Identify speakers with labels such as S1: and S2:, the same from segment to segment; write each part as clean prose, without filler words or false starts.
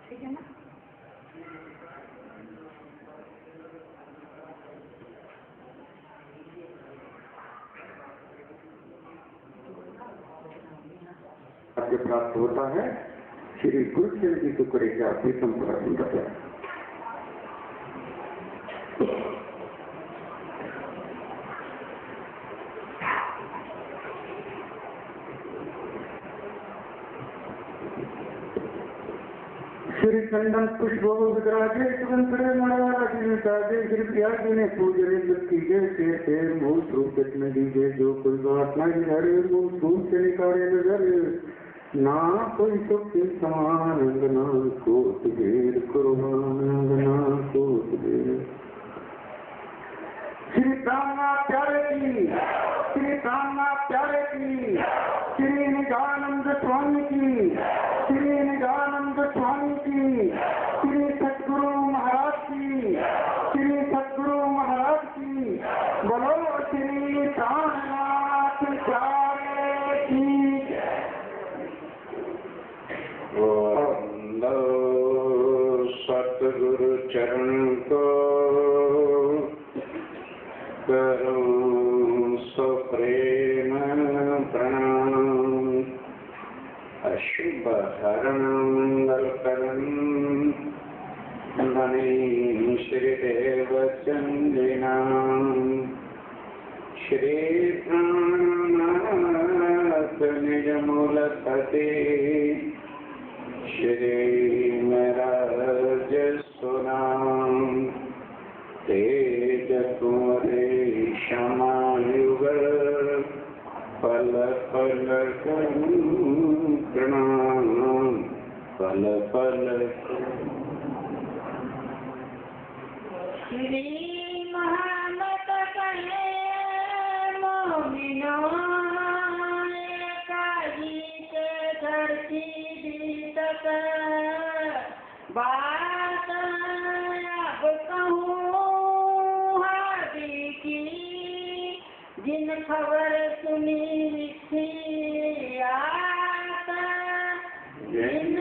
S1: ठीक है ना?
S2: आपके प्राप्त होता है श्री गुरुदेव जी को करेगा प्रीतम प्राप्त। श्री चंदन पुष्प विराजे सुगंधरे मनोराजे श्री प्याजी ने पूजने कीजे से मूल रूप में दीजिए जो कोई बात नहीं हरे मूल रूप से निकाले नजर ना कोई सुख समान ना कोट देर कुर्बान ना कोट देर। श्री प्राणनाथ प्यारे की, श्री प्राणनाथ प्यारे की, श्री निजानंद स्वामी की, श्री निजानंद स्वामी की, श्री सतगुरु महाराज की, श्री सतगुरु महाराज की। बोलो श्री प्राणनाथ प्यारे की। सतगुरु चरण को करूं सो प्रेम प्रणाम। अशुभ हरण मंगल करण मणि श्री देव चंदिना श्री प्राणनाथ निज मूल पते श्री महराज सुनाम तेज कुंवरे क्षमा युग पल पल प्रणाम पल पल।
S1: श्री महामत कहे मोमिनो काजी के धरती बीतत बात अब कहूँ हादी की जिन खबर सुनी थी आता जिन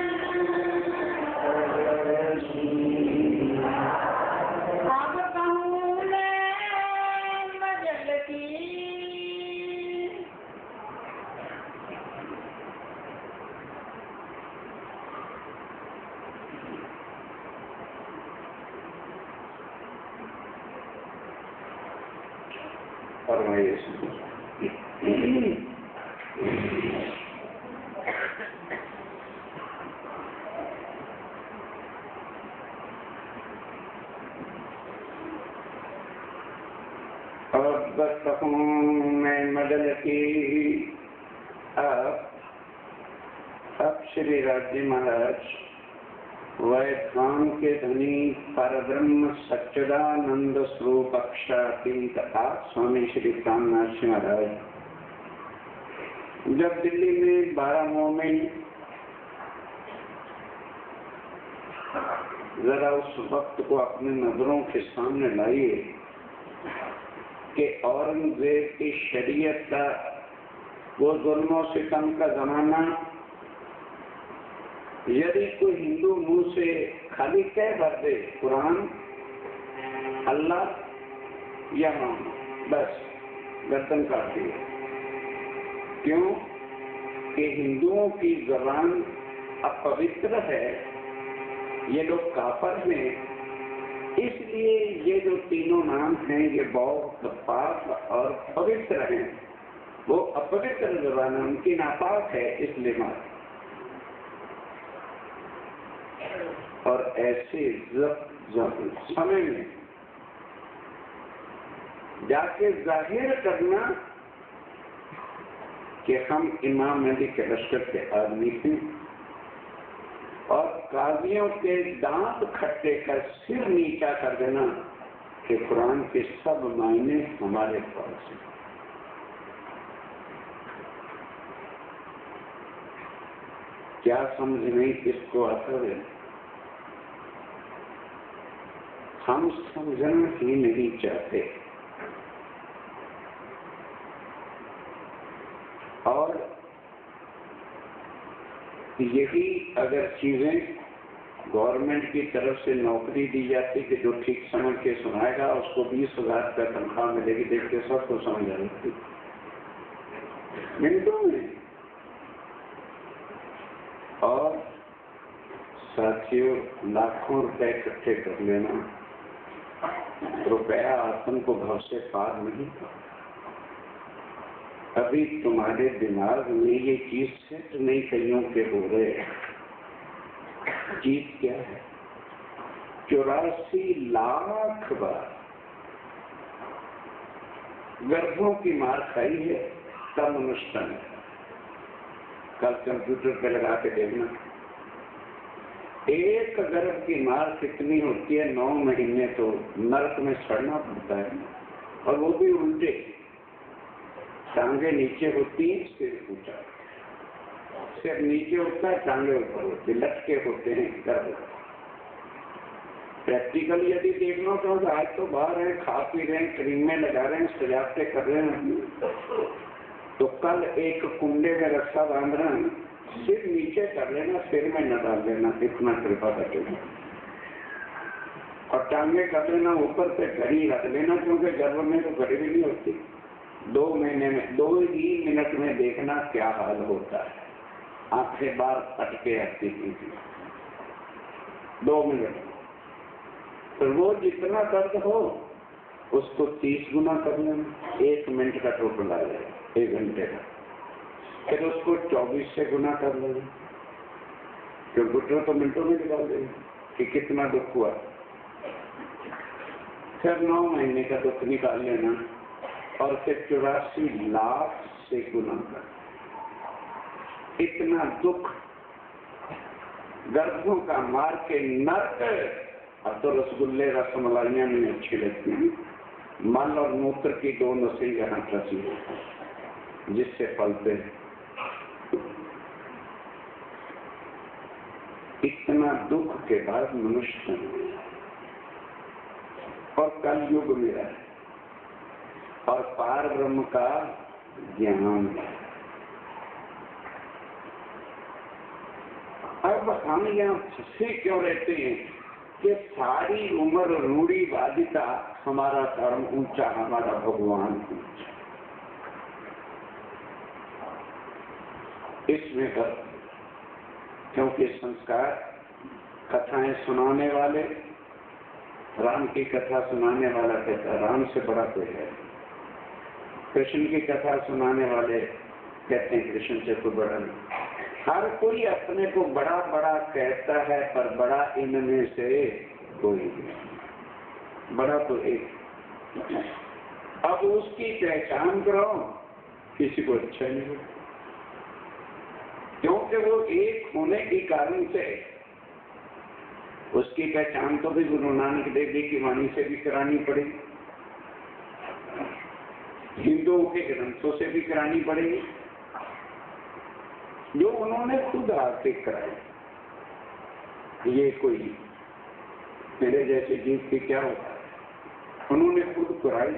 S1: अब कहूँ मैं मजल की।
S2: मैं मदन की। अब श्री राज्य महाराज वैद्वान के धनी परब्रह्म सच्चिदानंद स्वरूप अक्षरातीत स्वामी श्री प्राणनाथ महाराज जब दिल्ली में 12 मोमिन जरा उस वक्त को अपने नजरों के सामने लाइए कि औरंगजेब की शरीयत का वो जुल्मों सितम का जमाना, यदि कोई हिंदू मुंह से खाली कह भर दे कुरान अल्लाह या मोहम्मद, बस गर्दन काट दिए। क्यों कि हिंदुओं की जबान अपवित्र है, ये लोग काफर हैं, इसलिए ये जो तीनों नाम हैं ये बौद्ध, पाक और पवित्र हैं। वो अपवित्र जबान उनकी नापाक है, इसलिए मार। और ऐसे समय में जाके जाहिर करना कि हम इमाम अली के लश्कर के आदमी थे और काजियों के दांत खट्टे कर सिर नीचा कर देना कि कुरान के सब मायने हमारे पास हैं। क्या समझ नहीं किसको आता है? हम समझना ही नहीं चाहते। और यही अगर चीजें गवर्नमेंट की तरफ से नौकरी दी जाती कि जो ठीक समझ के सुनाएगा उसको 20,000 का तनख्वाह मिलेगी, देख के सबको समझ आ जाती मिनटों में। और साथियों, लाखों रुपए इकट्ठे कर लेना, रुपया आत्म को भाव से पार नहीं। अभी तुम्हारे दिमाग में ये चीज सेट नहीं कईयों के हो रहे। चीज क्या है? 84 लाख बार गर्भों की मार खाई है तब मनुष्य ने। कल कंप्यूटर पे लगा के देखना, एक गर्भ की मार कितनी होती है। 9 महीने तो नरक में सड़ना पड़ता है, और वो भी उल्टे। टांगे नीचे होती है, सिर ऊंचा, सिर नीचे होता है, टांगे ऊपर होती, लटके होते हैं गर्भ। प्रैक्टिकल यदि देखना तो आज तो बाहर हैं, खा पी रहे हैं, क्रीमें लगा रहे हैं, सजावटें कर रहे हैं, तो कल एक कुंडे में रस्सा बांध रहे हैं, सिर नीचे कर लेना, सिर में न डाल लेना, इतना कृपा कर लेना। और टांगे कर लेना ऊपर से, घड़ी रख लेना, क्योंकि गर्भ में तो घड़ी भी नहीं होती। 2 महीने में 2 ही मिनट में देखना क्या हाल होता है। आंखें बार अटके आती थी 2 मिनट। तो वो जितना दर्द हो उसको 30 गुना कर लेना। 1 मिनट का टोटल आ जाएगा, 1 घंटे का। फिर उसको 24 से गुना कर लेना, कंप्यूटर तो मिनटों में निकाल देगा कि कितना दुख हुआ। फिर 9 महीने का दुख निकाल लेना, और फिर 84 लाख से गुना कर। इतना दुख गर्भों का मार के नर्क। अब तो रसगुल्ले रसमलाइयां नहीं अच्छी लगती हैं। मल और मूत्र की 2 नसें यहाँ फंसी है जिससे फलते हैं। इतना दुख के बाद मनुष्य और कल युग मेरा है, और पार ब्रह्म का ज्ञान है। अब हम यहाँ फंसे क्यों रहते हैं कि सारी उम्र रूढ़िवादिता, हमारा धर्म ऊंचा, हमारा भगवान ऊंचा। इसमें क्योंकि संस्कार, कथाएं सुनाने वाले, राम की कथा सुनाने वाला कहता राम से बड़ा कोई है। कृष्ण की कथा सुनाने वाले कहते हैं कृष्ण से कोई बड़ा नहीं। हर कोई अपने को बड़ा बड़ा कहता है, पर बड़ा इनमें से कोई नहीं। बड़ा तो एक। अब उसकी पहचान करो, किसी को अच्छा नहीं हो, क्योंकि वो एक होने के कारण से। उसकी पहचान तो भी गुरु नानक देव जी की वाणी से भी करानी पड़ेगी, हिंदुओं के ग्रंथों से भी करानी पड़ेगी, जो उन्होंने खुद आके कराई। ये कोई मेरे जैसे जीव की क्या होता है, उन्होंने खुद कराई।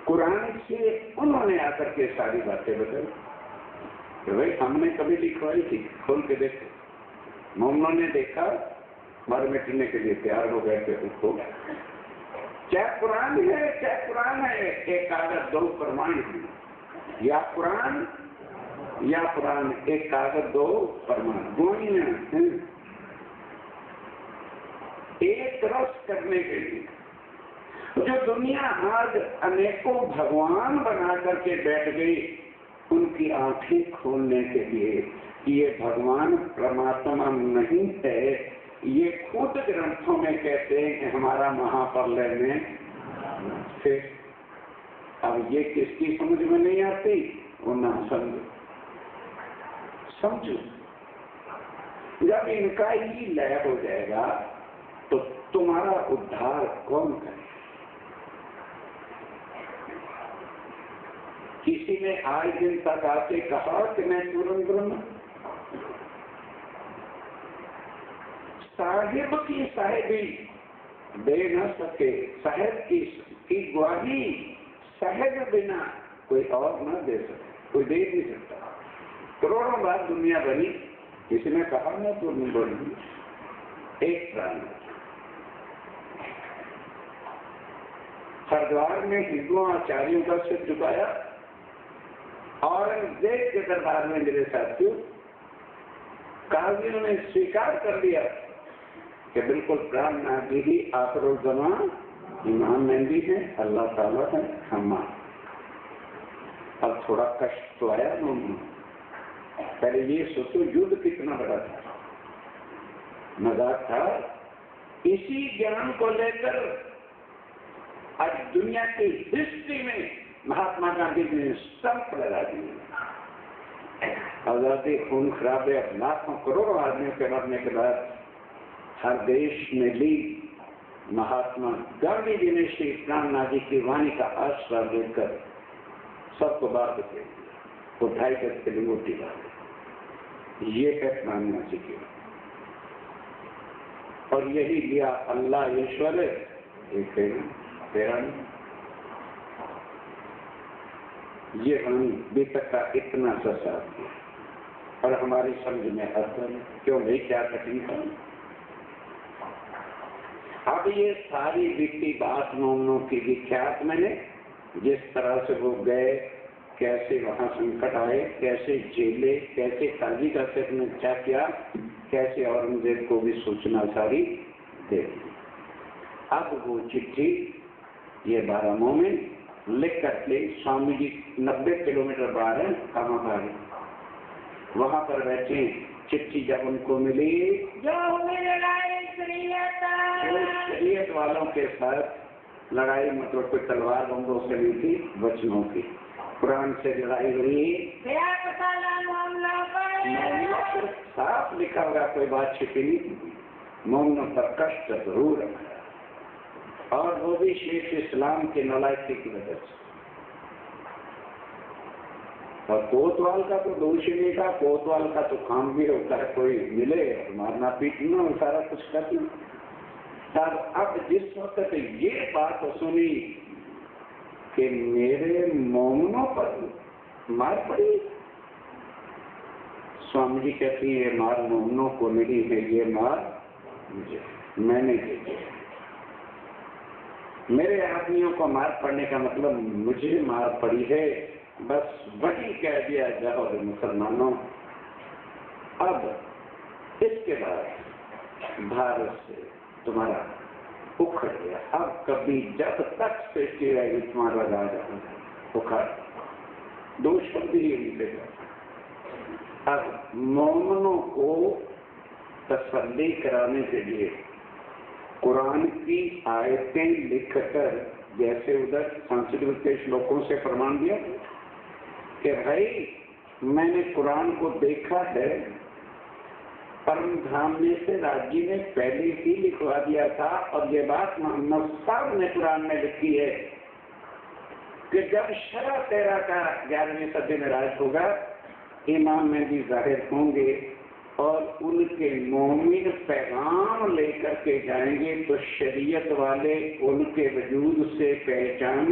S2: कुरान से उन्होंने आकर के सारी बातें बताई। तो भाई हमने कभी लिखवाई थी, खोल के देखो। उन्होंने देखा, मर मिटने के लिए तैयार हो गए थे उसको। चाहे कुरान है, चाहे कुरान है, एक कागज 2 प्रमाण है। या कुरान या पुराण, एक कागज 2 प्रमाण, गोनियां हैं। एक रस करने के लिए जो दुनिया आज अनेकों भगवान बना करके बैठ गई, उनकी आंखें खोलने के लिए ये भगवान परमात्मा नहीं है। ये खुद ग्रंथों में कहते हैं कि हमारा महाप्रलय में। फिर अब ये किसकी समझ में नहीं आती, वो ना समझो। जब इनका ही लय हो जाएगा तो तुम्हारा उद्धार कौन करे? किसी ने आज दिन तक आके कहा कि मैं तुरंत ब्रह्म। साहिब की साहिबी दे न सके, साहिब की ग्वाही साहिब बिना कोई और न दे सके, कोई दे नहीं सकता। करोड़ों बार दुनिया बनी, किसी ने कहा मैं तो नहीं बोली, एक प्राण। हरिद्वार में हिंदुओं आचार्यों का सिर झुकाया, औरंगजेब के दरबार में मेरे साथियों काजियों ने स्वीकार कर लिया कि बिल्कुल प्राण नाजी ही आखिरुल ज़मां इमाम मेहदी है, अल्लाह ताला है, हम। अब थोड़ा कष्ट तो आया उन्होंने। पहले ये सोचो युद्ध कितना बड़ा था, मजाक था। इसी ज्ञान को लेकर आज दुनिया की हिस्ट्री में महात्मा गांधी ने स्टंप लगा दिए। आजादी, खून खराबे, लाखों करोड़ों आदमियों के मरने के बाद हर देश में ली। महात्मा गांधी जी ने श्री प्राण नाजी की वाणी का आश्रय लेकर सबको बात उठाई करके लिंगोटी डाले। ये है प्राण नाजी की, और यही लिया अल्लाह ईश्वर एक तेरा नहीं। ये वाणी बेतक का इतना ससा और हमारी समझ में आता है, क्यों भाई क्या तकलीफ है। अब ये सारी बीती बात मोमनों की विख्यात मैंने, जिस तरह से वो गए, कैसे वहां संकट आए, कैसे जेले, कैसे काजी का सिर में क्या किया, कैसे औरंगजेब को भी सूचना सारी दे दी। अब वो चिट्ठी ये 12 मोमिन लिख करके स्वामी जी 90 किलोमीटर बाहर है, कहाँ बाहर, वहां पर बैठे। चिट्ठी जब उनको मिली,
S1: जो
S2: शरीयत वालों के साथ लड़ाई, मतलब कोई तलवार बंदों से नहीं थी, वचनों की, कुरान से लड़ाई हुई। साफ लिखा होगा, कोई बात छिपी नहीं। मोमिनों पर कष्ट जरूर है, और वो भी शेख इस्लाम के नलायकी की वजह से। और कोतवाल का तो दोष ही नहीं था, कोतवाल का तो काम भी होता है कोई मिले मारना पीटना और सारा कुछ करना। तब अब जिस वक्त ये बात सुनी कि मेरे मोमनों पर मार पड़ी, स्वामी जी कहती है ये मार मोमनों को मिली है, ये मार मुझे, मैंने देखी। मेरे आदमियों को मार पड़ने का मतलब मुझे मार पड़ी है, बस वही कह दिया जाओ मुसलमानों। अब इसके बाद भारत से तुम्हारा उखड़ गया। अब कभी जब तक सृष्टि रहेगी तुम्हारा राजा उखड़, दुश्मन भी मिलेगा। अब मोमनों को तसल्ली कराने के लिए कुरान की आयतें लिखकर, जैसे उधर संस्कृत के श्लोकों से प्रमाण दिया कि भाई मैंने कुरान को देखा है, परम धाम में से राजी ने पहले ही लिखवा दिया था, और ये बात मोहम्मद साहब ने कुरान में लिखी है कि जब शरा तेरा का 11वीं सदी में राज होगा, इमाम मेहदी जाहिर होंगे और उनके मोमिन पैगाम लेकर के जाएंगे, तो शरीयत वाले उनके वजूद से पहचान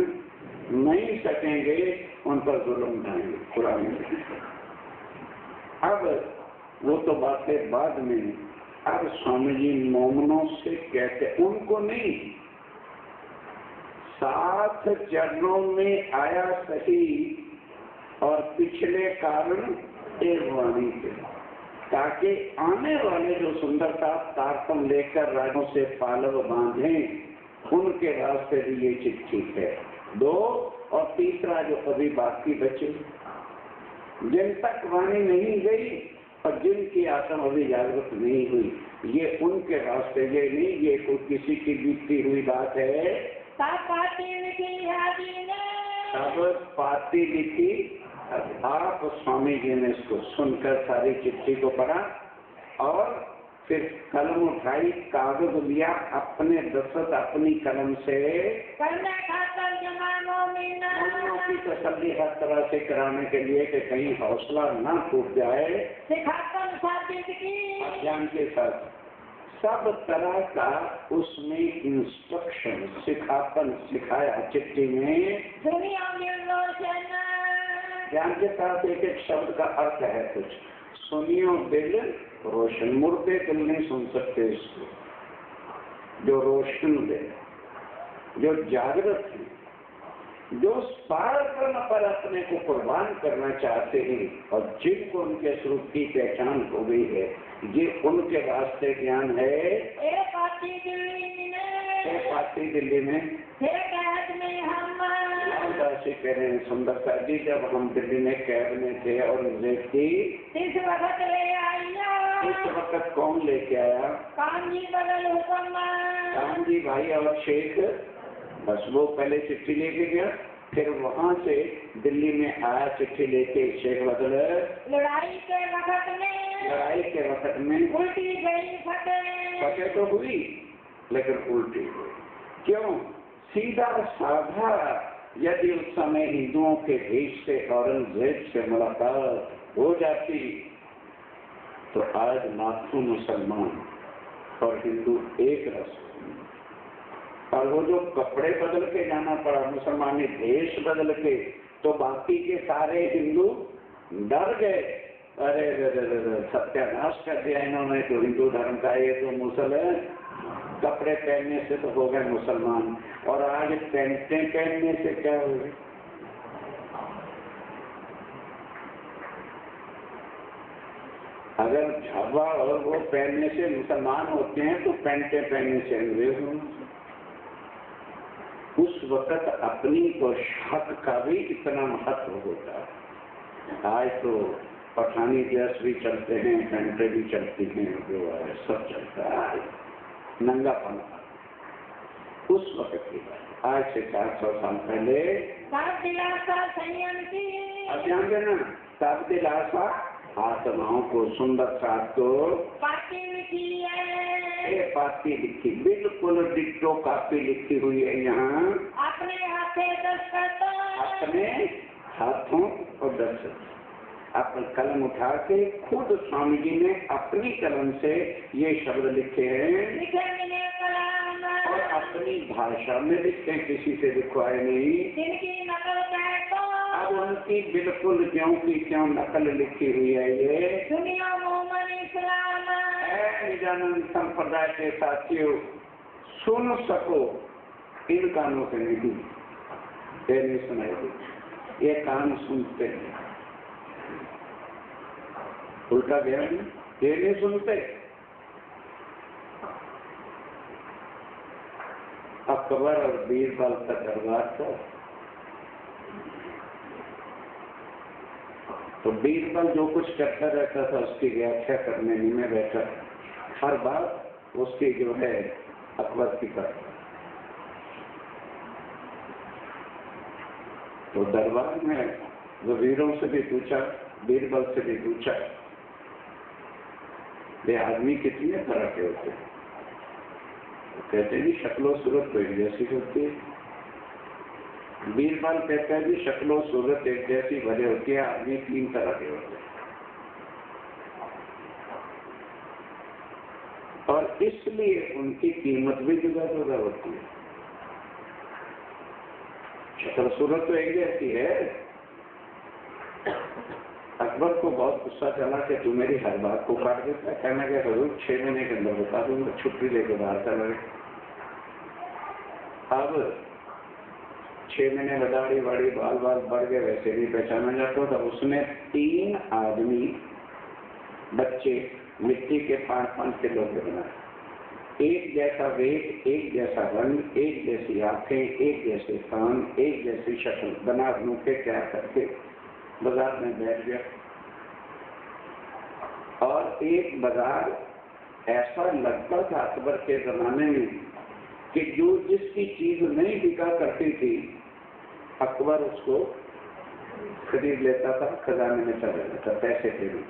S2: नहीं सकेंगे, उन पर जुल्म ढाएंगे कुरान में। अब वो तो बातें बाद में। अब स्वामी जी मोमनों से कहते, उनको नहीं, 7 चरणों में आया सही और पिछले कारण एक वाणी थे, ताकि आने वाले जो सुंदरता तारतम लेकर राजों से पालव बांधे, उनके रास्ते भी ये चिट्ठी है। 2 और तीसरा जो अभी बाकी बचे, जिन तक वाणी नहीं गई और जिनकी आत्मा अभी जागृत नहीं हुई, ये उनके रास्ते, ये नहीं ये कोई किसी की बीती हुई बात है। सब पाती लिखी। आप स्वामी जी ने इसको सुनकर सारी चिट्ठी को पढ़ा और फिर कलम उठाई, कागज लिया, अपने दस्तखत अपनी कलम से मोमिनों की तसल्ली हर तरह से कराने के लिए कि कहीं हौसला ना टूट जाए, ज्ञान के साथ सब तरह का उसमें इंस्ट्रक्शन सिखाया चिट्ठी में। ज्ञान के साथ एक एक शब्द का अर्थ है कुछ। सुनियो दिल रोशन, मुर्दे दिल नहीं सुन सकते इसको। जो रोशन दिल, जो जागृत है, जो सार कर्म पर अपने को कुर्बान करना चाहते हैं और जिनको उनके स्वरूप की पहचान हो गई है, ये उनके वास्ते ज्ञान है।
S1: एक पाती दिल्ली में,
S2: पाती दिल्ली में
S1: कैद में हम
S2: कह रहे हैं सुंदरता जी, जब हम दिल्ली में कैद में थे और थी,
S1: इस वक्त ले आइया,
S2: उस वक्त कौन लेके आया?
S1: कान जी बदल हुक्म,
S2: कान जी भाई और शेख, बस वो पहले चिट्ठी लेके गया, फिर वहाँ से दिल्ली में आया चिट्ठी लेके शेख बदल।
S1: लड़ाई के वक्त में उल्टी गई
S2: फतेह तो हुई लेकिन उल्टी हुई। क्यों? सीधा साधा यदि उस समय हिंदुओं के देश से औरंगजेब से मुलाकात हो जाती तो आज लाखों मुसलमान और हिंदू एक रस। और वो जो कपड़े बदल के जाना पड़ा, मुसलमानी देश बदल के, तो बाकी के सारे हिंदू डर गए। अरे सत्यानाश कर दिया इन्होंने तो हिंदू धर्म का, ये तो मुसल है, कपड़े पहनने से तो हो गए मुसलमान, और आज पैंटें पहनने से क्या हो गए? अगर झाबा और वो पहनने से मुसलमान होते हैं तो पैंटें पहनने से अंग्रेज होना। उस वक्त अपनी तो शक का भी इतना महत्व होता है। आज तो पठानी ड्रेस भी चलते हैं, पैंटें भी चलती हैं, जो है सब चलता है, नंगापन। उस वक्त की बात, आज से 400 साल पहले ध्यान देना, तब दिलासा आत्माओं को सुंदर साथ को
S1: पाती लिखी है,
S2: पाती लिखी, बिल्कुल डिट्टो कापी लिखी हुई है यहाँ,
S1: अपने हाथे दस्तखत,
S2: अपने हाथों और दस्तखत। अपनी कलम उठा के खुद स्वामी जी ने अपनी कलम से ये शब्द लिखे हैं,
S1: लिखे मिले कलाम,
S2: और अपनी भाषा में लिखे, किसी से लिखवाए नहीं।
S1: जिनकी नकल है तो
S2: अब उनकी बिल्कुल क्यों की क्यों नकल लिखी हुई है ये।
S1: दुनिया मोहम्मद इस्लाम,
S2: निजानंद संप्रदाय के साथियों, सुन सको इन कानों से नहीं, ये नहीं सुनाई दी, ये कान सुनते हैं, उल्टा गया नहीं, ये नहीं सुनते। अकबर और बीरबल का दरबार था, तो बीरबल जो कुछ करता रहता था उसकी व्याख्या करने में बैठा, हर बात उसकी जो है अकबर की करता। तो दरबार में वजीरों से भी पूछा, बीरबल से भी पूछा, ये आदमी कितने तरह के होते हैं? कहते हैं शक्लो सूरत तो एक जैसी होती है। बीरबल कहता है जी शक्लो सूरत एक जैसी भले होती है, आदमी 3 तरह के होते हैं। और इसलिए उनकी कीमत भी जुदा जुदा होती है। शक्ल सूरत तो एक जैसी है। अकबर को बहुत गुस्सा चला कि तू मेरी हर बात को काट देता है। कहना क्या जरूर 6 महीने के अंदर बता दूंगा, छुट्टी लेके बाहर चला गया। अब 6 महीने बदाड़ी बाड़ी बाल बाल बढ़ गए, वैसे भी पहचाना जाता था। उसने 3 आदमी बच्चे मिट्टी के 5-5 किलो के बनाए, एक जैसा वेट, एक जैसा रंग, एक जैसी आंखें, एक जैसे कान, एक जैसी शक्ल बना के क्या करके बाजार में बैठ गया। और एक बाजार ऐसा लगता था अकबर के जमाने में कि जो जिसकी चीज नहीं बिका करती थी अकबर उसको खरीद लेता था, खजाने में चला जाता पैसे के लिए।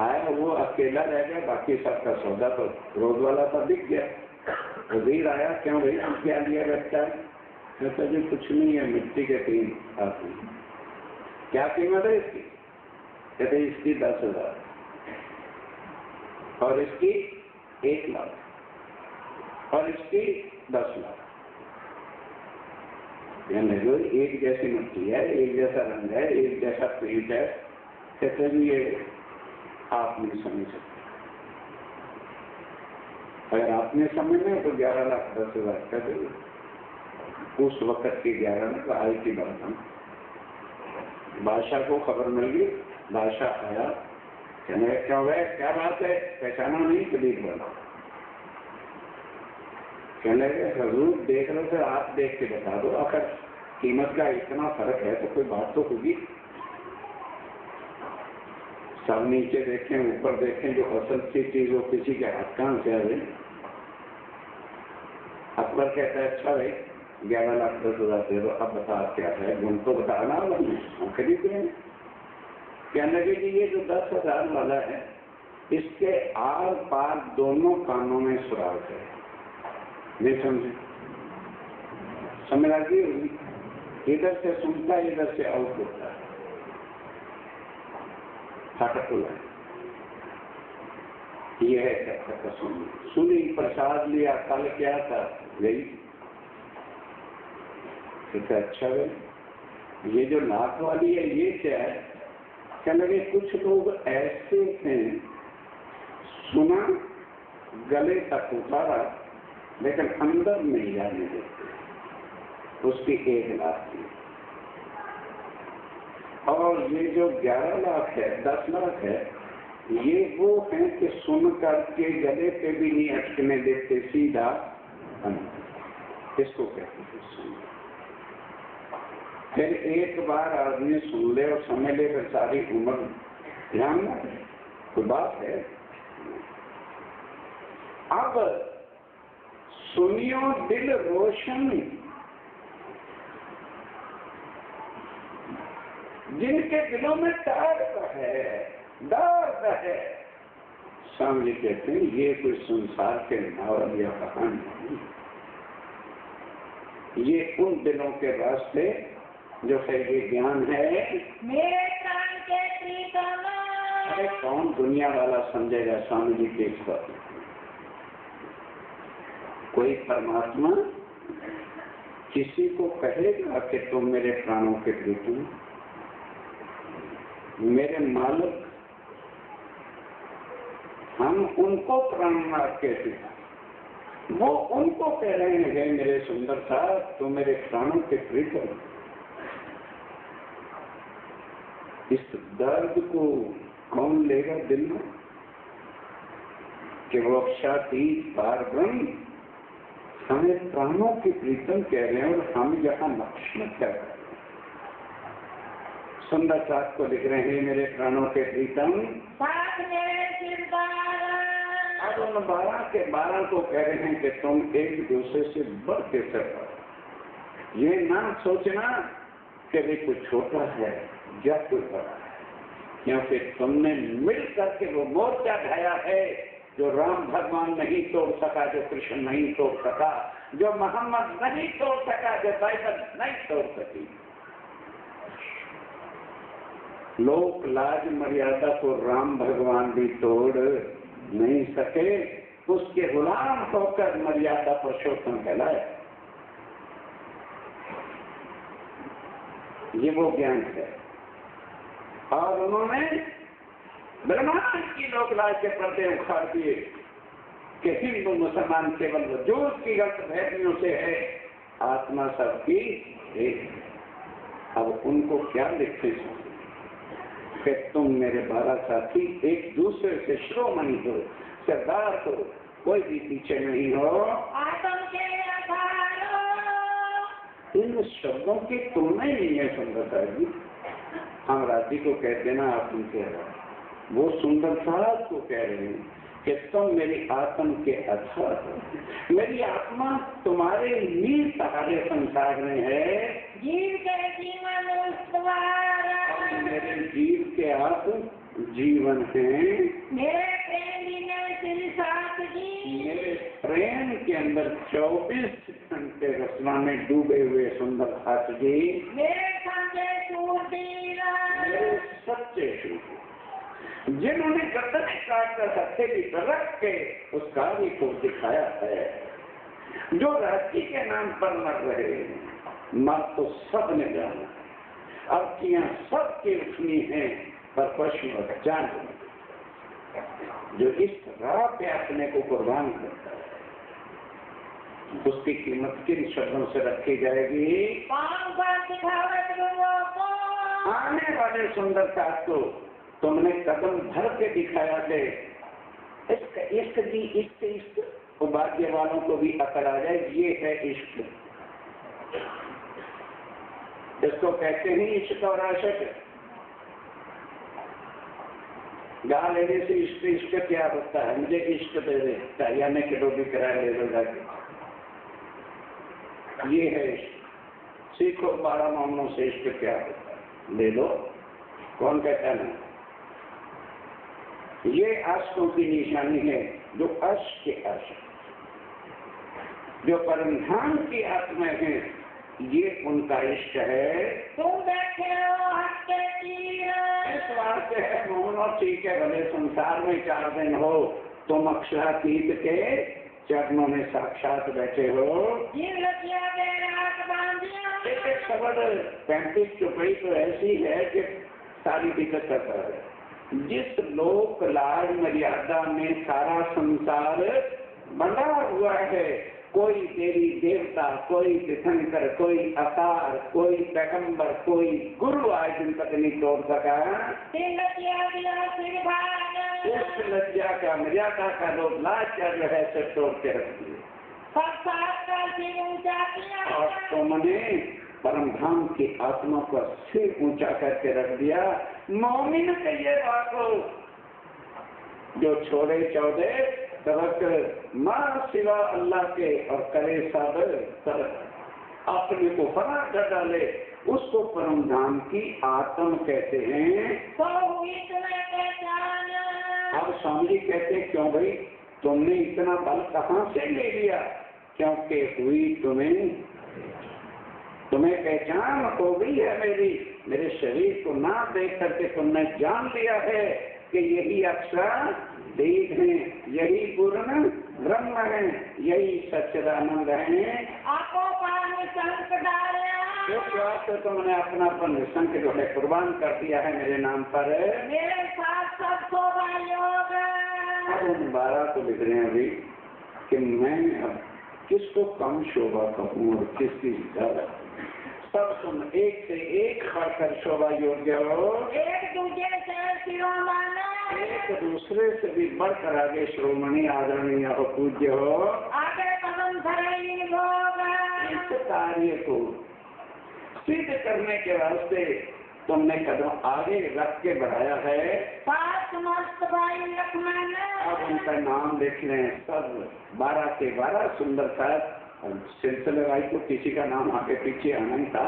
S2: आया वो अकेला रह गया, बाकी सबका सौदा तो रोज वाला था बिक गया। वजीर आया, क्यों भाई क्या लिया बच्चा? कहता जी कुछ नहीं है, मिट्टी के 3 आती। क्या कीमत है इसकी? कहते इसकी 10,000 और इसकी 1 लाख और इसकी 10 लाख। कहने लगे एक जैसी मिट्टी है, एक जैसा रंग है, एक जैसा पेंट है। कहते हैं ये आप नहीं समझ सकते। अगर आपने समझना तो 11,10,000 कर देंगे। उस वक्त के 11 लाख आई थी बात। बादशाह को खबर मिल गई, बादशाह आया, कहने लगा क्या हुआ, क्या बात है, पहचाना नहीं कबीर वाला। कहने लगे हजूर देख लो सर, आप देख के बता दो, अगर कीमत का इतना फर्क है तो कोई बात तो होगी। सब नीचे देखें ऊपर देखें, जो असल की चीज वो किसी के हाथ कहां से आ गई। अकबर कहता है अच्छा भाई 11,10,000 दे दो, अब बता क्या है, गुण तो बताना, हम खरीद रहे हैं। कहने लगे कि ये जो 10,000 वाला है इसके आर पार दोनों कानों में सुराग है। नहीं समझे? समझ आ गई? इधर से सुनता है, इधर से आउट होता है। फाटक खुला ये है क्या सुनी, प्रसाद लिया, कल क्या था, गई। अच्छा भाई ये जो नाक वाली है ये क्या है? कहने लगे कुछ लोग ऐसे हैं, सुना, गले तक उतारा, लेकिन अंदर नहीं जाने देते, उसकी 1 लाख की। और ये जो 11 लाख है, 10 लाख है, ये वो हैं कि सुन करके गले पे भी नहीं अटकने देते, सीधा इसको कहते हैं सुन। फिर एक बार आदमी सुन ले और समझ ले, फिर सारी उम्र ध्यान न रहे, कोई बात है। अब सुनियो दिल रोशन, जिनके दिलों में दर्द है, स्वामी कहते हैं ये कोई संसार के नावल या कहानी नहीं, ये उन दिलों के रास्ते जो है ये ज्ञान है।
S1: मेरे प्राण के प्रीतम।
S2: अरे कौन दुनिया वाला समझेगा स्वामी जी के इस बात? कोई परमात्मा किसी को कहेगा कि तुम मेरे प्राणों के प्रीतम, मेरे मालिक, हम उनको प्राणनाथ कहते हैं, वो उनको कह रहे हैं मेरे सुंदर साहब तुम मेरे प्राणों के प्रीतम। इस दर्द को कौन लेगा दिल में कि वो अक्षातीत पार ब्रह्म हमें प्राणों के प्रीतम कह रहे हैं और हम यहाँ लक्ष्मण कह रहे हैं। सुंदर साथ को लिख रहे हैं मेरे प्राणों के प्रीतम,
S1: साथ मेरे सिर 12।
S2: अब उन 12 के 12 को कह रहे हैं कि तुम एक दूसरे से बढ़ के चलो। ये ना सोचना कि वे कुछ छोटा है या कोई बड़ा है, क्योंकि तुमने मिल करके वो मोर्चा ढाया है जो राम भगवान नहीं तोड़ सका, जो कृष्ण नहीं तोड़ सका, जो मोहम्मद नहीं तोड़ सका, जो बाइबल नहीं तोड़ सकी। लोक लाज मर्यादा को राम भगवान भी तोड़ नहीं सके, उसके गुलाम होकर मर्यादा पुरुषोत्तम कहलाए। ये वो ज्ञान है। और उन्होंने ब्रह्मांड की लोक लाज के पर्दे उखाड़ दिए कि हिंदू मुसलमान केवल वजूद की गलत फहमियों से है, आत्मा सबकी एक। अब उनको क्या लिखे कि तुम मेरे 12 साथी एक दूसरे से श्रोमणि हो, सरदार हो, कोई भी पीछे नहीं हो।
S1: आत्म के आधारो।
S2: इन शब्दों की तुलना ही नहीं है सुंदरता जी। हम राजी को कहते ना आप उनके वो सुंदरता को कह रहे हैं कि तुम मेरी आत्म के आधार हो। मेरी आत्मा तुम्हारे नील सहारे संसार में है।
S1: जीव के जीवन द्वारा।
S2: मेरे जीव के आप जीवन हैं।
S1: मेरे प्रेमी ने सिर साथ जी।
S2: मेरे प्रेम के अंदर 24 घंटे रचना में डूबे हुए सुंदर हाथ जी।
S1: मेरे संगे शूरवीर।
S2: मेरे सच्चे शूर जिन्होंने गर्दन काट कर हथेली पर रख के उस कार्य को दिखाया है, जो राष्ट्री के नाम पर मर रहे हैं, मत तो सब ने जाना, अर्थियां सबके उठनी है, पर पशु जान जो इस राह पे अपने को कुर्बान करता है उसकी कीमत किन शब्दों से रखी जाएगी? आने वाले सुंदरता को तुमने कदम भर के दिखाया है। इश्क भी इश्क उपाध्य वालों को भी अकड़ आ जाए, ये है इश्क। इसको कहते हैं इश्क और आशिक। गा लेने से इश्क इश्क क्या होता है? मुझे इश्क दे दे, चाहिए मैं किलो भी किराया ले लो जाके, ये है इश्क। सीखो 12 मामलों से इश्क क्या होता है, ले लो। कौन कहता है? ये आशिकों की निशानी है, जो अश्क के आशिक, जो परमधाम की आत्मा है, ये उनका इश्क है।
S1: तुम बैठे हो हटके
S2: इस वास्ते है मोहन, और ठीक है भले संसार में 4 दिन हो, तुम अक्षरातीत के चरणों में साक्षात बैठे हो। एक शब्द 35 चुपड़ी तो ऐसी है कि सारी दिक्कत करता है। जिस लोक लाज मर्यादा में सारा संसार बंधा हुआ है, कोई देवी देवता, कोई तीर्थंकर, कोई अवतार, कोई पैगंबर, कोई गुरु आज दिन तक नहीं तोड़ सका। उस लज्जा का मर्यादा का लोग लाज कर रहे से तोड़ के रख दिए, और तुमने परम धाम की आत्मा को सिर ऊंचा करके रख दिया। मोमिन के ये बात हो जो छोड़े 14 सबक माँ सिवा अल्लाह के और करे सब अपने को फना कर डाले, उसको परम धाम की आत्म कहते हैं। अब स्वामी जी कहते हैं क्यों भाई तुमने इतना बल कहाँ से ले लिया? क्योंकि हुई तुम्हें पहचान हो गई है मेरे शरीर को ना देख करके तुमने जान लिया है कि यही अक्षर देव है, यही पूर्ण ब्रह्म है, यही सच्चिदानंद है। इस बात से तुमने अपनापन निसंक जो है कुर्बान कर दिया है मेरे नाम पर।
S1: मेरे साथ सब शोभा योग।
S2: अब उन 12 को लिख रहे हैं अभी कि मैं अब किसको कम शोभा कहूँ और किसकी ज्यादा। सब तुम एक से एक बढ़कर शोभा योग्य हो,
S1: एक दूसरे से शिरोमणि,
S2: एक दूसरे से भी बढ़कर आगे श्रोमणी आदरणीय हो, पूज्य हो।
S1: आगे कदम धराई भोग।
S2: इस कार्य को सिद्ध करने के वास्ते तुमने कदम आगे रख के बढ़ाया है।
S1: मस्त भाई लक्ष्मण।
S2: अब उनका नाम देख लें, सब 12 के 12 सुंदरता सिलसिले भाई को किसी का नाम आगे पीछे आना ही था।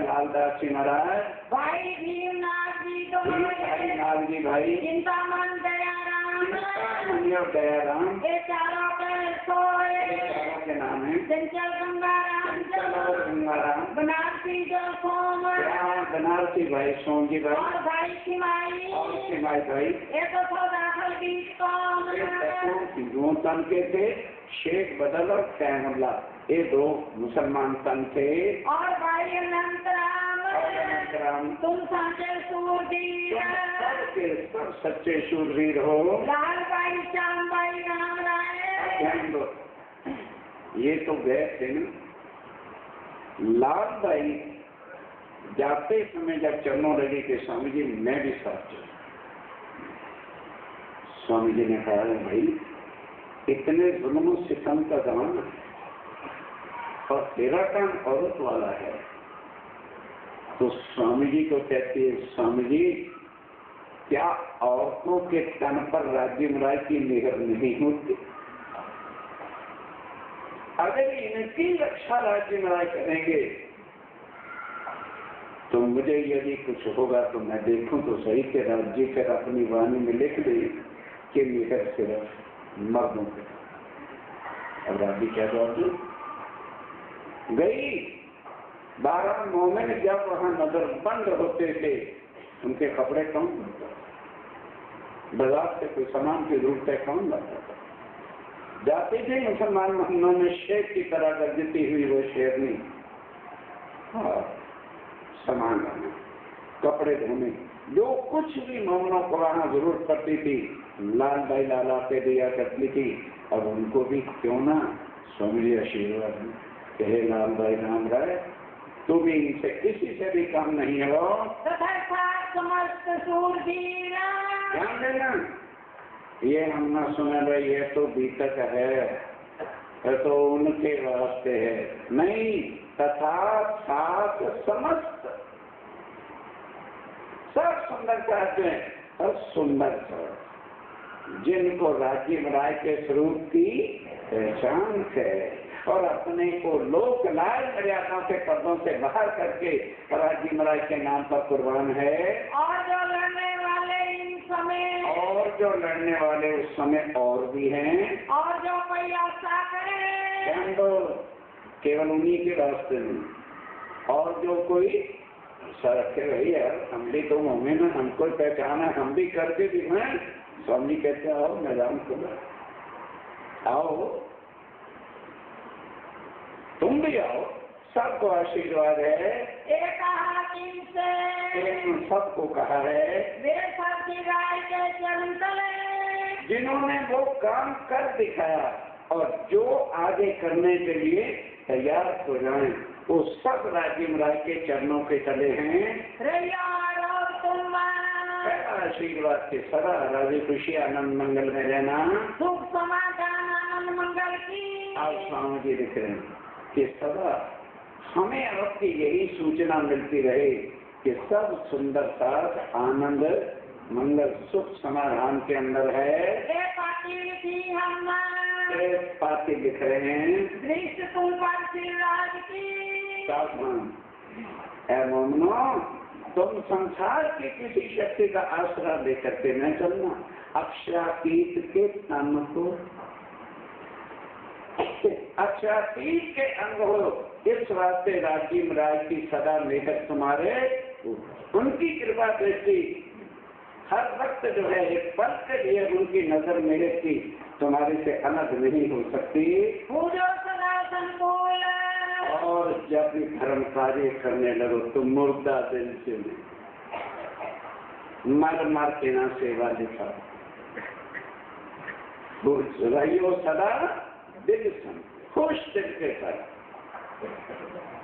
S2: लालदास जी महाराज,
S1: भाई भीमनाथ जी,
S2: भाई नाग जी, भाई
S1: चिंतामन दयाराम,
S2: दयाराम,
S1: ये चारों
S2: के नाम है।
S1: चंचल गंगाराम, बनारसी जो सोम,
S2: बनारसी भाई सोम जी भाई,
S1: और भाई सिमाई,
S2: भाई
S1: ये तो दाखिल बीच कौन
S2: तन के थे। शेख बदल और कैमुल्ला ये 2 मुसलमान तन थे।
S1: और भाई अनंतराम, तुम सच्चे सूरवीर,
S2: सब सच्चे शूरवीर हो।
S1: लाल भाई, श्याम भाई, राम राय।
S2: ये तो गए थे ना। लाल भाई जाते समय जब चरणों लगे कि स्वामी जी मैं भी साथ चलूं, स्वामी जी ने कहा भाई इतने जुल्म सितम का जमाना और तेरा काम औरत वाला है। तो स्वामी जी को कहते हैं स्वामी जी क्या औरतों के तन पर राज्य महाराज की मेहर नहीं होती? अगर इनकी रक्षा राज्य महाराज करेंगे तो मुझे यदि कुछ होगा तो मैं देखूं तो सही के राज्य फिर अपनी वाणी में लिख दे कि मेहर सिर्फ मर्दों के। अब राजी क्या जवाब गई। 12 मोमिन जब वहां नजर बंद होते थे उनके कपड़े कौन बनता, बाजार से कोई सामान की जरूरत है कौन लाता था? जाते थे मुसलमान महलों में शेर की तरह गर्जती हुई वो शेरनी हाँ, सामान लाना, कपड़े धोने, जो कुछ भी मोमनों को वहां जरूरत पड़ती थी, लाल भाई लाला पे दिया करती थी। अब उनको भी क्यों ना स्वामी जी आशीर्वाद कहे, लाल भाई राम राय तू भी इनसे किसी से भी काम नहीं हो।
S1: समस्त सूरवीरा,
S2: ध्यान देना, ये हम ना सुने भाई, ये तो बीतक है, ये तो उनके वास्ते है, नहीं, तथा सात समस्त सब सुंदर चाहते हैं और सुंदर जिनको राजीव राय के स्वरूप की पहचान है और अपने को लोक लाल मर्यादा के पदों से बाहर करके राजीव राय के नाम पर कुर्बान है।
S1: और जो लड़ने वाले इन समय,
S2: और जो लड़ने वाले उस समय और भी हैं,
S1: और जो कोई आशा करे,
S2: तो केवल उन्हीं के रास्ते में, और जो कोई आशा रखे रही यार, हम भी तो मोमिन हैं, हमको पहचाना, हम भी करके दिखाएं। स्वामी कहते आओ मैदान खुला, आओ तुम भी आओ, सबको आशीर्वाद है।
S1: एक हाकिम से
S2: सबको कहा है,
S1: वे सबकी राय के चरण तले,
S2: जिन्होंने वो काम कर दिखाया और जो आगे करने के लिए तैयार हो जाए, वो सब राजीव राय के चरणों के तले हैं।
S1: तुम
S2: आशीर्वाद के सदा राजी खुशी आनंद मंगल में रहना,
S1: सुख समाधान आनंद मंगल की।
S2: आप स्वामी जी लिख रहे हैं कि सदा हमें आपकी यही सूचना मिलती रहे कि सब सुंदर साथ आनंद मंगल सुख समाधान के अंदर है। पाती लिख रहे हैं,
S1: दृष्ट तुम पर श्रीराज की।
S2: ऐ मोमनो, तुम संसार की किसी शक्ति का आश्रय लेकर के न चलना, अक्षरातीत के तन को, अक्षरातीत के अंग हो, इस वास्ते राजीव राय की सदा लेकर तुम्हारे उनकी कृपा दृष्टि हर वक्त जो है एक पल के लिए उनकी नजर मेरे की तुम्हारे से अलग नहीं हो सकती। और जब भी धर्म कार्य करने लगो तुम मुर्दा दिल से मर मर के ना सेवा दिखा, रहियो सदा दिल से खुश दिल के साथ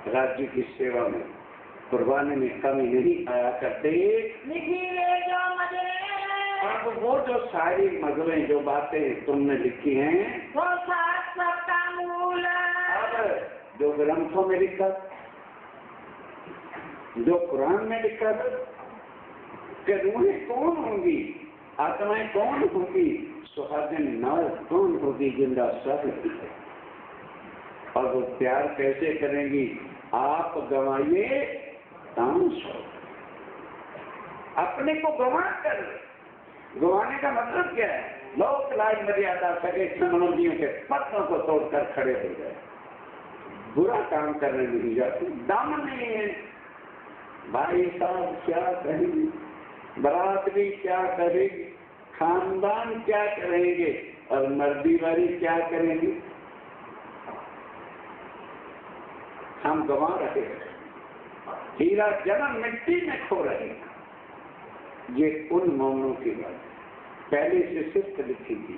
S2: राज्य की सेवा में कुर्बानी में कमी नहीं आया करते। अब वो जो सारी मजलें जो बातें तुमने लिखी हैं,
S1: वो सबका मूल,
S2: अब जो ग्रंथों में लिखा, जो कुरान में लिखा कि रूहें कौन होंगी, आत्माएं कौन होंगी, सुहागिन नाव कौन होगी, जिंदा सब, और वो प्यार कैसे करेंगी, आप गंवाइए तांस, अपने को गंवा कर, गंवाने का मतलब क्या है, लोक लाज मर्यादा सके संबंधियों के पत्रों को तोड़कर खड़े हो गए, बुरा काम करने नहीं जाते, दामन नहीं है। भाई साहब क्या कहेंगे, बरादरी क्या करेगी, खानदान क्या करेंगे, और मर्दी वाली क्या करेंगे, हम गंवा रहे हैं, हीरा जन्म मिट्टी में खो रहे हैं। ये उन मोमिनों की बात पहले से सिर्फ लिखी थी।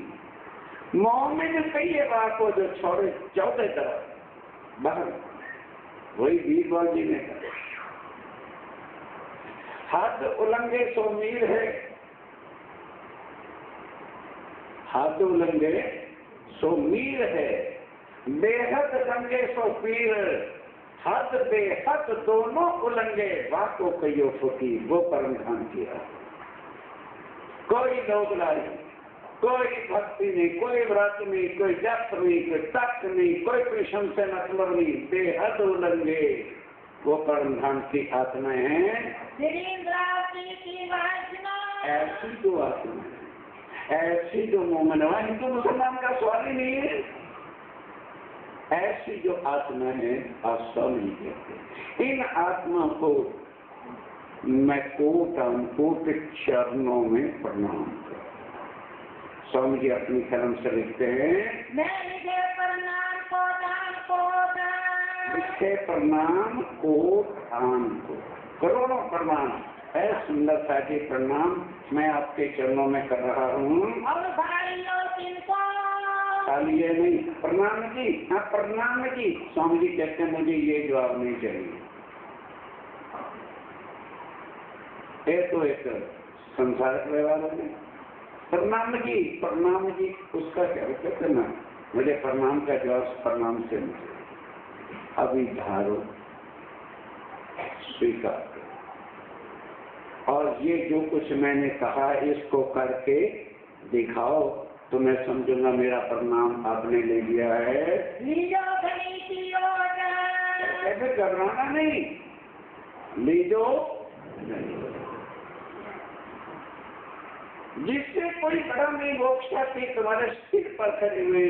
S2: मोमिन कई बात को जो छोड़े 14 तरफ बाहर, वही बीरबल जी ने कहा, हाथ उलंगे सो मीर है, हाथ उलंगे सो मीर है, बेहद लंगे सो पीर, हद बेहद दोनों उलंगे, वाको कहियो फुकी, वो परम ध्यान किया। कोई लोग लाई, कोई भक्ति नहीं, कोई व्रत नहीं, कोई जप नहीं, कोई तप नहीं, कोई कृष्ण से मतलब नहीं, बेहद उलंगे, वो परम धाम की आत्माएं हैं। ऐसी जो आत्मा है, ऐसी जो मोमिन है, हिंदू मुसलमान का सवाल ही नहीं है, ऐसी जो आत्मा है आप सब नहीं कहते। इन आत्मा को मैं कोट चरणों में प्रणाम करता। स्वामी जी अपनी कलम से लिखते हैं,
S1: मैं लिखे प्रणाम को दान को
S2: इससे प्रणाम कोट आन को, करोड़ों प्रणाम है। सुंदरता के प्रणाम मैं आपके चरणों में कर रहा हूँ।
S1: और भाइयों तिनको
S2: खाली ये नहीं, प्रणाम जी, हाँ प्रणाम जी। स्वामी जी कहते हैं मुझे ये जवाब नहीं चाहिए। तो एक संसारिक व्यवहार है। प्रणाम जी, उसका क्या कहते ना, मुझे प्रणाम का जवाब प्रणाम से मुझे अभी धारो स्वीकार करो, और ये जो कुछ मैंने कहा इसको करके दिखाओ तो मैं समझूंगा मेरा प्रणाम आपने ले लिया है।
S1: लीजो धनी
S2: ऐसे घबराना नहीं, लीजो जिससे कोई बड़ा नहीं मोक्षा थी तुम्हारे सिर पर खड़े हुए,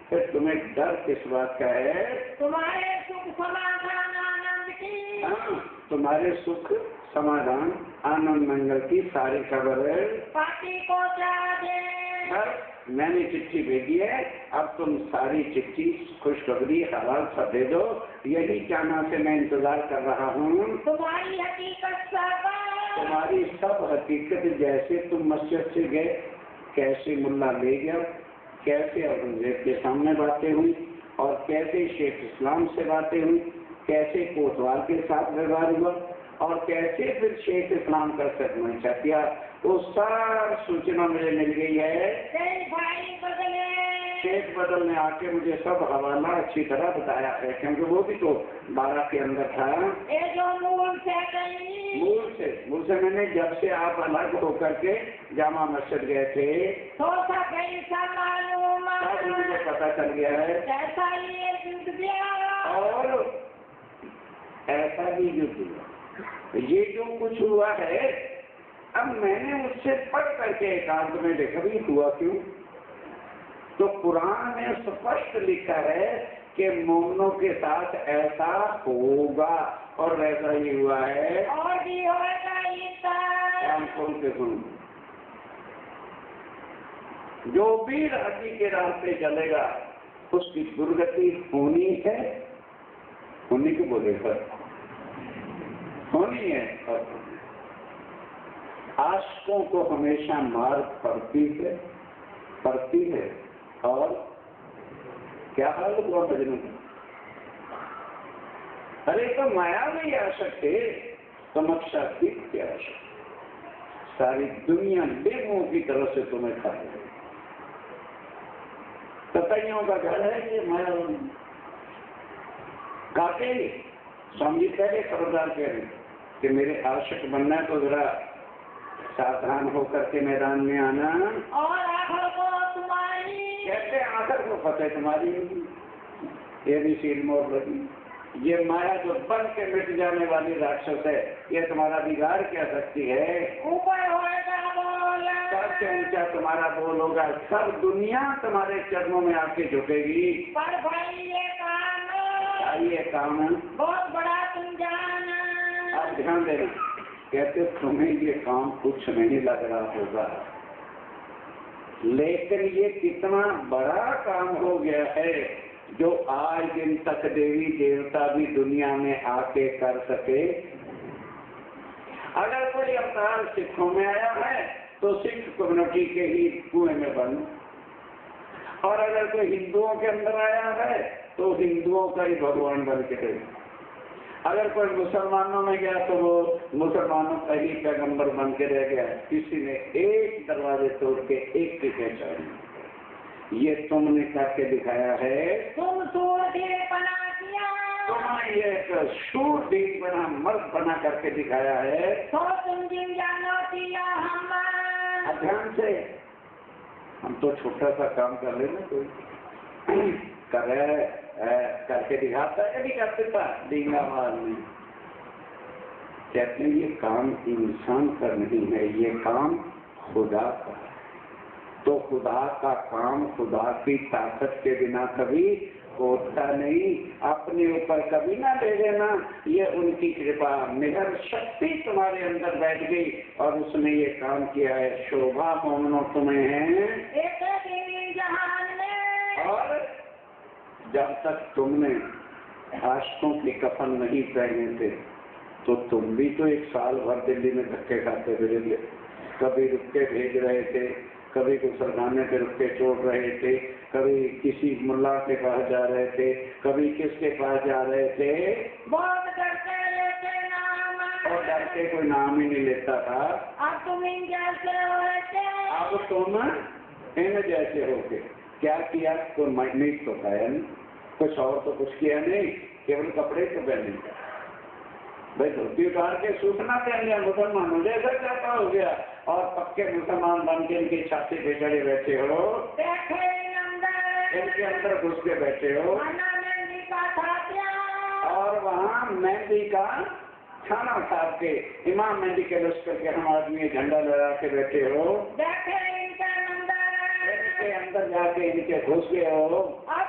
S2: फिर तुम्हें डर किस बात का है?
S1: तुम्हारे सुख समाधान आनंद की,
S2: हाँ, तुम्हारे सुख समाधान आनंद मंगल की सारी खबर है।
S1: पार्टी को क्या दे,
S2: बस मैंने चिट्ठी भेजी है, अब तुम सारी चिट्ठी खुशखबरी हवाल सब दे दो। यही चाहना से मैं इंतजार कर रहा हूँ।
S1: तुम्हारी हकीकत सब,
S2: तुम्हारी सब हकीकत, जैसे तुम मस्जिद से गए, कैसे मुल्ला ले गया, कैसे औरंगजेब के सामने बातें हुई, और कैसे शेख इस्लाम से बातें हुई, कैसे कोतवाल के साथ व्यवहार हुआ, और कैसे फिर शेख इस्लाम का सदमन किया, वो सारी सूचना मुझे मिल गई है।
S1: भाई बदले,
S2: शेख बदल ने आके मुझे सब हवाला अच्छी तरह बताया है, क्योंकि वो भी तो 12 के अंदर था।
S1: ये जो मूल से गई,
S2: मूल से मैंने जब से आप अलग होकर के जामा मस्जिद गए थे
S1: तो सब ऐसा मालूम,
S2: तब मुझे पता चल गया है।
S1: ऐसा ये युद्ध गया,
S2: और ऐसा ही युद्ध हुआ। ये जो कुछ हुआ है, अब मैंने उससे पढ़ करके एकांत में देखा भी हुआ क्यों, तो कुरान में स्पष्ट लिखा है कि मोमिनों के साथ ऐसा होगा, और वैसा ही हुआ है।
S1: और भी होगा
S2: कान खोल के सुनो, जो भी राजी के रास्ते चलेगा उसकी दुर्गति होनी है, होनी को बोलेगा, होनी है। आशिकों को हमेशा मार पड़ती है, और क्या हाल हुआ मजनू? अरे तो माया में आशक थे, तमक्षा की क्या आशक, सारी दुनिया बेमुंह की तरह से तुम्हें खा रही। ततैयों का घर है ये माया काटे। स्वामी पहले खबरदार कह रहे कि मेरे आशिक बनना है तो जरा सावधान होकर के मैदान में आना।
S1: और आखिर को तुम्हारी,
S2: कैसे आखिर को फतेह तुम्हारी, ये भी सील मोर लगी। ये माया जो बन के मिट जाने वाली राक्षस है, ये तुम्हारा बिगाड़ क्या सकती है?
S1: ऊपर होएगा बोल,
S2: सबसे ऊंचा तुम्हारा बोल होगा, सब दुनिया तुम्हारे चरणों में आके झुकेगी।
S1: पर भाई
S2: ये काम
S1: बहुत बड़ा तुम जाना।
S2: आप ध्यान देना, कहते तुम्हें ये काम कुछ नहीं लग रहा होगा, लेकिन ये कितना बड़ा काम हो गया है जो आज दिन तक देवी देवता भी दुनिया में आके कर सके। अगर कोई अवतार सिखों में आया है तो सिख कम्युनिटी के ही कुएं में बंद, और अगर कोई हिंदुओं के अंदर आया है तो हिंदुओं का ही भगवान बन के रहे। अगर कोई मुसलमानों में गया तो वो मुसलमानों का ही पैगंबर बन के रह गया। किसी ने एक दरवाजे तोड़ के एक की पहचान, ये तुमने करके दिखाया है।
S1: तुम सूरधीर बना दिया,
S2: तुम्हें ये एक शूरवीर बना, मर्द बना करके दिखाया है।
S1: तो तुम जिन जानो दिया हम
S2: ध्यान से, हम तो छोटा सा काम कर लेना, कोई करके दिखाता है, नहीं करते था डींगा मारने। कहते हैं ये काम इंसान का नहीं है, ये काम खुदा का है। तो खुदा का काम खुदा की ताकत के बिना कभी होता नहीं। अपने ऊपर कभी ना ले लेना, ये उनकी कृपा, निहर शक्ति तुम्हारे अंदर बैठ गई और उसने ये काम किया है। शोभा मोमनो तुम्हें है
S1: एक जहान में,
S2: और जब तक तुमने आशिकों के कफन नहीं पहने थे तो तुम भी तो 1 साल भर दिल्ली में धक्के खाते फिरे, कभी रुक के भेज रहे थे, कभी गुसलखाने पे रुक के छोड़ रहे थे, कभी किसी मुल्ला के पास जा रहे थे, कभी किसके पास जा रहे थे,
S1: बहुत डरते लेते नाम,
S2: और डर के कोई नाम ही नहीं लेता था।
S1: अब तुम इन जैसे होते,
S2: अब तुम इन जैसे हो गए। क्या किया? कोई मीट तो खाया नहीं, कुछ और तो कुछ किया नहीं, केवल कपड़े तो पहने। भाई धोती उतार के सूचना पहन लिया, मुसलमान हो जैसा चाहता हो गया, और पक्के मुसलमान बन के इनकी छाती पे चढ़े बैठे हो, इनके अंदर घुस के बैठे हो,
S1: मेहंदी का था
S2: और वहाँ मेहंदी का खाना साहब के इमाम मेहंदी के लश्कर के हम आदमी झंडा लगा के बैठे हो, इनके अंदर जाके इनके घुस गए हो।
S1: अब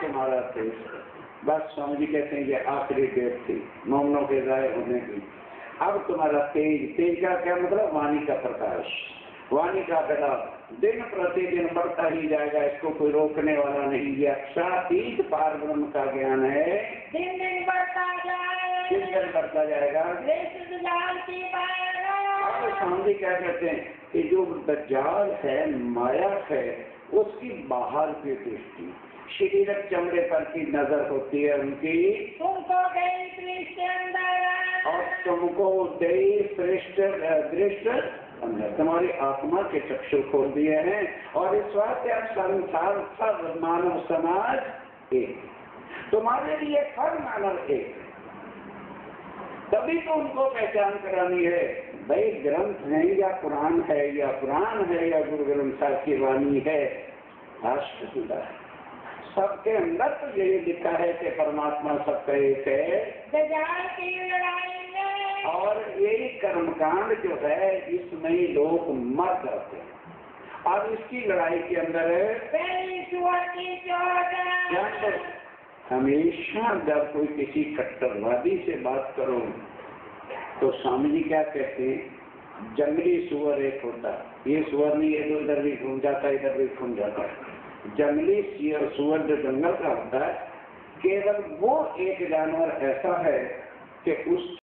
S2: तुम्हारा तेज। बस स्वामी जी कहते हैं ये आखिरी डेट थी मोमनों के जाए होने की। अब तुम्हारा तेज, तेज का क्या मतलब? वाणी का प्रकाश, वाणी का प्रकाश दिन प्रतिदिन बढ़ता ही जाएगा, इसको कोई रोकने वाला नहीं। ये अक्षातीत पार ब्रह्म का ज्ञान है,
S1: दिन दिन बढ़ता जाए,
S2: दिन दिन बढ़ता जाएगा। स्वामी जी क्या कहते हैं कि जो दज्जाल है, माया है, उसकी बाहर की दृष्टि, शरीर चमड़े पर की नजर होती है उनकी,
S1: तुमको गई दृष्टि अंदर,
S2: और तुमको दई श्रेष्ठ दृष्टि अंदर, तुम्हारी आत्मा के चक्षु खोल दिए हैं। और इस वास्ते अब संसार सब मानव समाज एक, तुम्हारे लिए हर मानव एक, तभी तो उनको पहचान करानी है। भाई ग्रंथ है या कुरान है, या कुरान है या गुरु ग्रंथ साहब की वाणी है, राष्ट्र जुड़ा है। सबके अंदर तो यही लिखा है कि परमात्मा सबका एक है।
S1: दज्जाल की लड़ाई में,
S2: और यही कर्मकांड जो है इसमें लोग मर जाते हैं। और इसकी लड़ाई के अंदर
S1: पहली सुअर की चोट,
S2: हमेशा जब कोई किसी कट्टरवादी से बात करो तो स्वामी जी क्या कहते हैं? जंगली सुअर एक होता है, ये सुअर नहीं है जो इधर भी घूम जाता है इधर भी घूम जाता है। जंगली सुअर जो जंगल का होता है, केवल वो एक जानवर ऐसा है कि उस